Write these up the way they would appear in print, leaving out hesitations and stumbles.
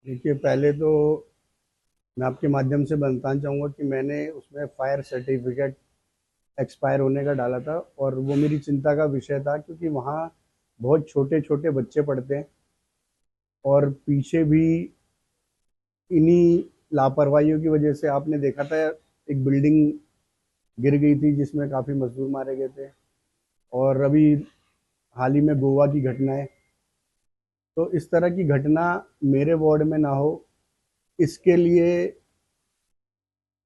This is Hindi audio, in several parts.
देखिए, पहले तो मैं आपके माध्यम से बताना चाहूँगा कि मैंने उसमें फायर सर्टिफिकेट एक्सपायर होने का डाला था और वो मेरी चिंता का विषय था क्योंकि वहाँ बहुत छोटे छोटे बच्चे पढ़ते हैं और पीछे भी इन्हीं लापरवाहियों की वजह से आपने देखा था एक बिल्डिंग गिर गई थी जिसमें काफ़ी मजदूर मारे गए थे। और अभी हाल ही में गोवा की घटना है। तो इस तरह की घटना मेरे वार्ड में ना हो, इसके लिए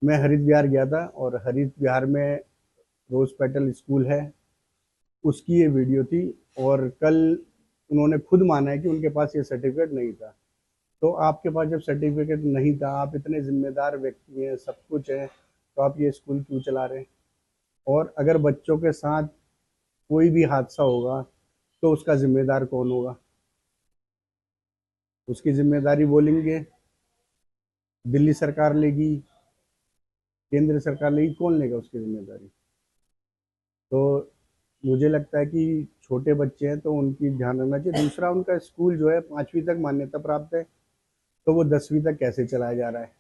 मैं हरित विहार गया था और हरित विहार में रोज पेटल स्कूल है, उसकी ये वीडियो थी। और कल उन्होंने खुद माना है कि उनके पास ये सर्टिफिकेट नहीं था। तो आपके पास जब सर्टिफिकेट नहीं था, आप इतने जिम्मेदार व्यक्ति हैं, सब कुछ है, तो आप ये स्कूल क्यों चला रहे हैं? और अगर बच्चों के साथ कोई भी हादसा होगा तो उसका जिम्मेदार कौन होगा? उसकी जिम्मेदारी बोलेंगे दिल्ली सरकार लेगी, केंद्र सरकार लेगी, कौन लेगा उसकी जिम्मेदारी? तो मुझे लगता है कि छोटे बच्चे हैं तो उनकी ध्यान रखना चाहिए। दूसरा, उनका स्कूल जो है 5वीं तक मान्यता प्राप्त है, तो वो 10वीं तक कैसे चलाया जा रहा है?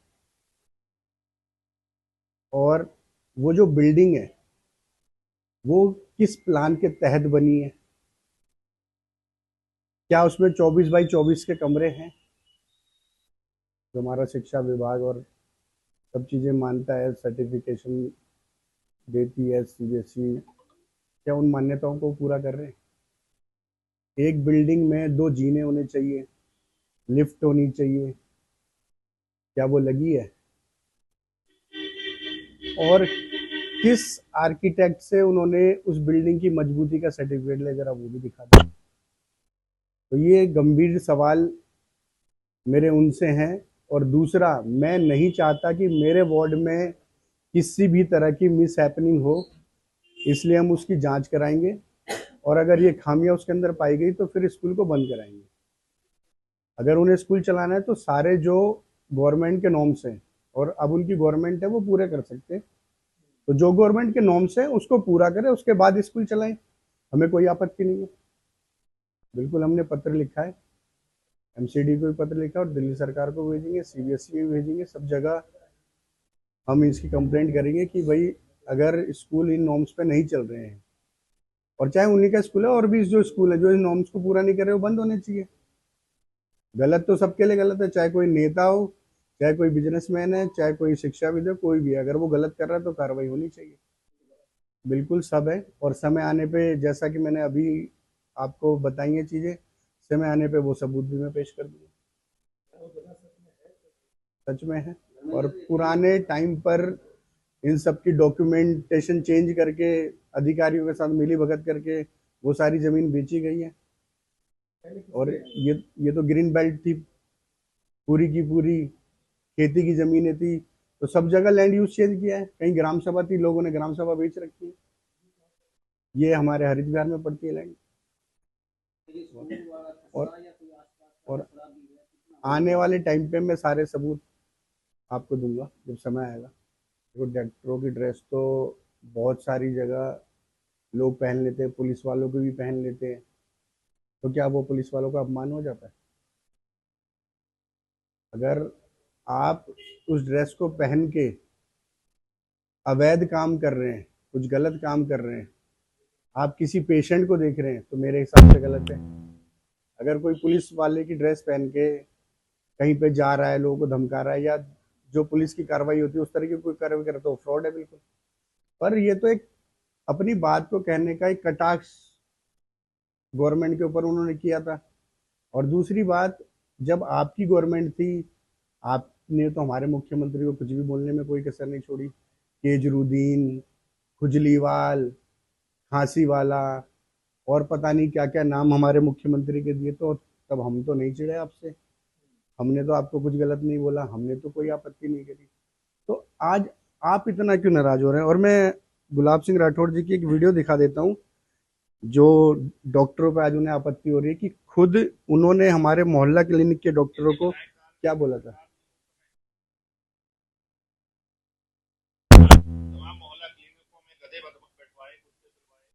और वो जो बिल्डिंग है वो किस प्लान के तहत बनी है? क्या उसमें 24 बाई 24 के कमरे हैं? जो हमारा शिक्षा विभाग और सब चीज़ें मानता है, सर्टिफिकेशन देती है सीबीएसई, क्या उन मान्यताओं को पूरा कर रहे हैं? एक बिल्डिंग में 2 जीने होने चाहिए, लिफ्ट होनी चाहिए, क्या वो लगी है? और किस आर्किटेक्ट से उन्होंने उस बिल्डिंग की मजबूती का सर्टिफिकेट ले, जरा वो भी दिखा दें। तो ये गंभीर सवाल मेरे उनसे हैं। और दूसरा, मैं नहीं चाहता कि मेरे वार्ड में किसी भी तरह की मिस हैपनिंग हो, इसलिए हम उसकी जांच कराएंगे। और अगर ये खामियां उसके अंदर पाई गई तो फिर स्कूल को बंद कराएंगे। अगर उन्हें स्कूल चलाना है तो सारे जो गवर्नमेंट के नॉर्म्स हैं, और अब उनकी गवर्नमेंट है, वो पूरे कर सकते हैं। तो जो गवर्नमेंट के नॉर्म्स हैं उसको पूरा करें, उसके बाद स्कूल चलाएं, हमें कोई आपत्ति नहीं है। बिल्कुल, हमने पत्र लिखा है, एमसीडी को भी पत्र लिखा है और दिल्ली सरकार को भेजेंगे, सीबीएसई में भी भेजेंगे, सब जगह हम इसकी कंप्लेंट करेंगे कि भाई अगर स्कूल इन नॉर्म्स पे नहीं चल रहे हैं, और चाहे उन्हीं का स्कूल है और भी जो स्कूल है जो इन नॉर्म्स को पूरा नहीं कर रहे, वो बंद होने चाहिए। गलत तो सबके लिए गलत है, चाहे कोई नेता हो, चाहे कोई बिजनेसमैन है, चाहे कोई शिक्षाविद है, कोई भी है, अगर वो गलत कर रहा है तो कार्रवाई होनी चाहिए। बिल्कुल सब है, और समय आने पे, जैसा कि मैंने अभी आपको बताई हैं चीज़ें, समय आने पे वो सबूत भी मैं पेश कर दूंगा। सच में है। और पुराने टाइम पर इन सब की डॉक्यूमेंटेशन चेंज करके, अधिकारियों के साथ मिली भगत करके वो सारी जमीन बेची गई है। और ये तो ग्रीन बेल्ट थी, पूरी की पूरी खेती की जमीनें थी। तो सब जगह लैंड यूज चेंज किया है, कहीं ग्राम सभा थी, लोगों ने ग्राम सभा बेच रखी है। ये हमारे हरित विहार में पड़ती है लैंड। और और आने वाले टाइम पे मैं सारे सबूत आपको दूंगा जब समय आएगा। देखो, डॉक्टरों की ड्रेस तो बहुत सारी जगह लोग पहन लेते हैं, पुलिस वालों को भी पहन लेते हैं। तो क्या वो पुलिस वालों का अपमान हो जाता है? अगर आप उस ड्रेस को पहन के अवैध काम कर रहे हैं, कुछ गलत काम कर रहे हैं, आप किसी पेशेंट को देख रहे हैं, तो मेरे हिसाब से गलत है। अगर कोई पुलिस वाले की ड्रेस पहन के कहीं पे जा रहा है, लोगों को धमका रहा है, या जो पुलिस की कार्रवाई होती है उस तरह की कोई कार्रवाई करे, तो फ्रॉड है बिल्कुल। पर ये तो एक अपनी बात को कहने का एक कटाक्ष गवर्नमेंट के ऊपर उन्होंने किया था। और दूसरी बात, जब आपकी गवर्नमेंट थी, आपने तो हमारे मुख्यमंत्री को कुछ भी बोलने में कोई कसर नहीं छोड़ी। केजरुद्दीन, खुजलीवाल, खांसी वाला, और पता नहीं क्या क्या नाम हमारे मुख्यमंत्री के दिए, तो तब हम तो नहीं चिढ़े आपसे। हमने तो आपको कुछ गलत नहीं बोला, हमने तो कोई आपत्ति नहीं करी। तो आज आप इतना क्यों नाराज हो रहे हैं? और मैं गुलाब सिंह राठौड़ जी की एक वीडियो दिखा देता हूँ, जो डॉक्टरों पे आज उन्हें आपत्ति हो रही है कि खुद उन्होंने हमारे मोहल्ला क्लिनिक के डॉक्टरों को क्या बोला था। तमाम मोहल्ला क्लिनिकों में गधे बंटवाए, कुत्ते तुलवाए।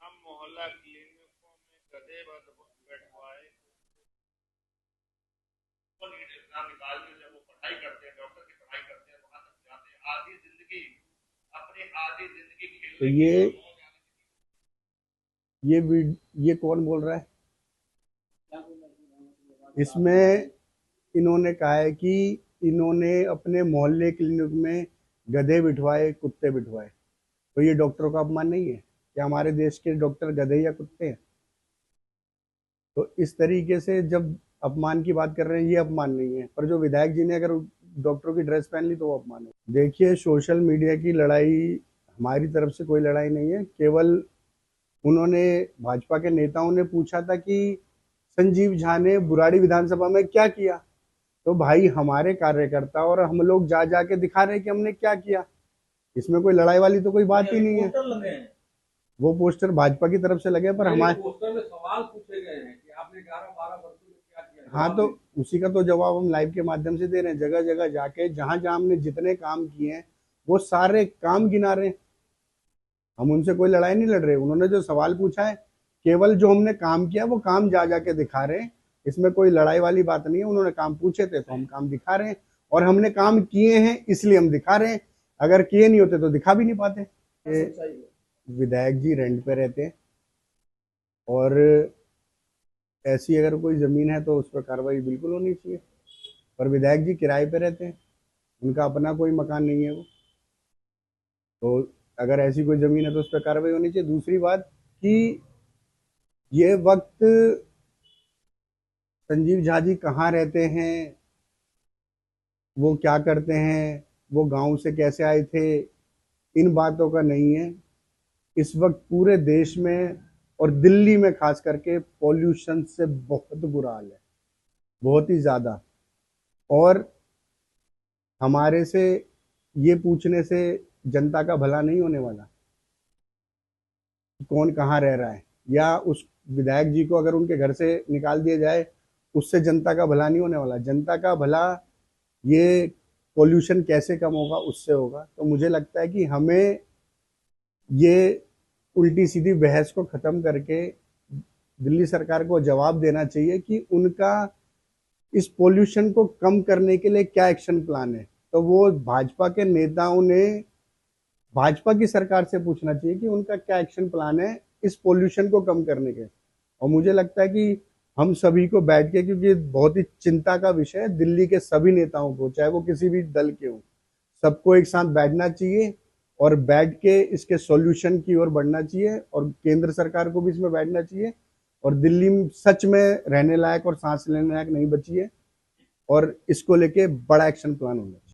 हम मोहल्ला क्लिनिकों में गधे बंटवाए। एग्जाम निकालने जब वो पढ़ाई करते हैं, डॉक्टर की पढ़ाई करते हैं, वहां तक जाते हैं, आधी जिंदगी अपनी आधी जिंदगी तो खेलने की और मौज आने ये कौन बोल रहा है? इसमें इन्होंने कहा है कि इन्होंने अपने मोहल्ले क्लिनिक में गधे बिठवाए, कुत्ते बिठवाए। तो ये डॉक्टरों का अपमान नहीं है? क्या हमारे देश के डॉक्टर गधे या कुत्ते हैं? तो इस तरीके से जब अपमान की बात कर रहे हैं, ये अपमान नहीं है, पर जो विधायक जी ने अगर डॉक्टरों की ड्रेस पहन ली तो वो अपमान है। देखिए, सोशल मीडिया की लड़ाई हमारी तरफ से कोई लड़ाई नहीं है। केवल उन्होंने, भाजपा के नेताओं ने पूछा था कि संजीव झा ने बुराड़ी विधानसभा में क्या किया। तो भाई, हमारे कार्यकर्ता और हम लोग जा जाके दिखा रहे हैं कि हमने क्या किया। इसमें कोई लड़ाई वाली तो कोई बात ही नहीं है। वो पोस्टर भाजपा की तरफ से लगे, पर हमारे पोस्टर में सवाल पूछे गए हैं कि आपने 11-12 वर्षों में क्या किया। हाँ, तो उसी का तो जवाब हम लाइव के माध्यम से दे रहे हैं। जगह जगह जाके जहां जहां हमने जितने काम किए हैं वो सारे काम गिना रहे हैं। हम उनसे कोई लड़ाई नहीं लड़ रहे। उन्होंने जो सवाल पूछा है, केवल जो हमने काम किया वो काम जा जाके दिखा रहे हैं। इसमें कोई लड़ाई वाली बात नहीं है। उन्होंने काम पूछे थे तो हम काम दिखा रहे हैं, और हमने काम किए हैं इसलिए हम दिखा रहे हैं। अगर किए नहीं होते तो दिखा भी नहीं पाते। विधायक जी रेंट पे रहते हैं, और ऐसी अगर कोई जमीन है तो उस पर कार्रवाई बिल्कुल होनी चाहिए। पर विधायक जी किराए पे रहते हैं, उनका अपना कोई मकान नहीं है वो। तो अगर ऐसी कोई जमीन है तो उस पर कार्रवाई होनी चाहिए। दूसरी बात कि ये वक्त संजीव झा जी कहाँ रहते हैं, वो क्या करते हैं, वो गांव से कैसे आए थे, इन बातों का नहीं है। इस वक्त पूरे देश में और दिल्ली में खास करके पॉल्यूशन से बहुत बुरा हाल है, बहुत ही ज्यादा। और हमारे से ये पूछने से जनता का भला नहीं होने वाला कि कौन कहाँ रह रहा है, या उस विधायक जी को अगर उनके घर से निकाल दिया जाए उससे जनता का भला नहीं होने वाला। जनता का भला ये पोल्यूशन कैसे कम होगा उससे होगा। तो मुझे लगता है कि हमें ये उल्टी सीधी बहस को खत्म करके दिल्ली सरकार को जवाब देना चाहिए कि उनका इस पोल्यूशन को कम करने के लिए क्या एक्शन प्लान है। तो वो भाजपा के नेताओं ने भाजपा की सरकार से पूछना चाहिए कि उनका क्या एक्शन प्लान है इस पोल्यूशन को कम करने के। और मुझे लगता है कि हम सभी को बैठ के, क्योंकि बहुत ही चिंता का विषय है दिल्ली के सभी नेताओं को, चाहे वो किसी भी दल के हो, सबको एक साथ बैठना चाहिए और बैठ के इसके सॉल्यूशन की ओर बढ़ना चाहिए। और केंद्र सरकार को भी इसमें बैठना चाहिए। और दिल्ली सच में रहने लायक और सांस लेने लायक नहीं बची है, और इसको लेके बड़ा एक्शन प्लान होना चाहिए।